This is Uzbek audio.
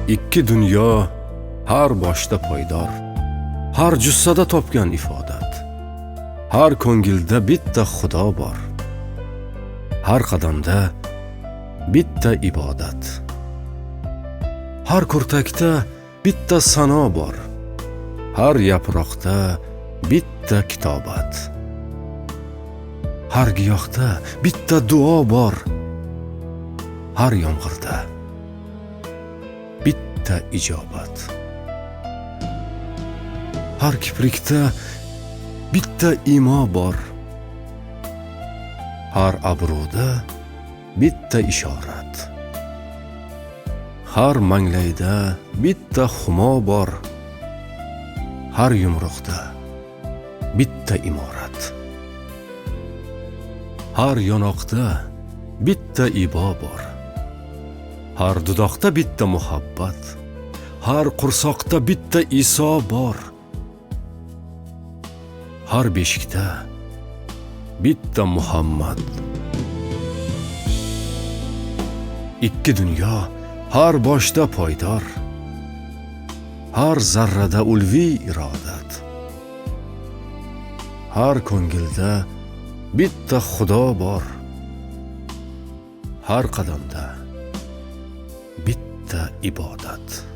ikki dunyo har boshda poydor, har jussada topgan ifodat, har ko'ngilda bitta xudo bor, har qadamda bitta ibodat, har kurtakda bitta sano bor, har yaproqda bitta kitobat, har giyohda bitta duo bor, har yomg'irda bitta ijobat, har kiprikda bitta imo bor, har abruda bitta ishorat, har manglayda bitta humo bor, har yumruqda bitta imorat, har yonoqda bitta ibo bor, har dudoqda bitta muhabbat, har qursoqda bitta Iso bor, har beshikda bitta Muhammad. Ikki dunyo har boshda poydor, har zarrada ulviy irodat, har ko'ngilda bitta xudo bor, har qadamda bitta ibodat.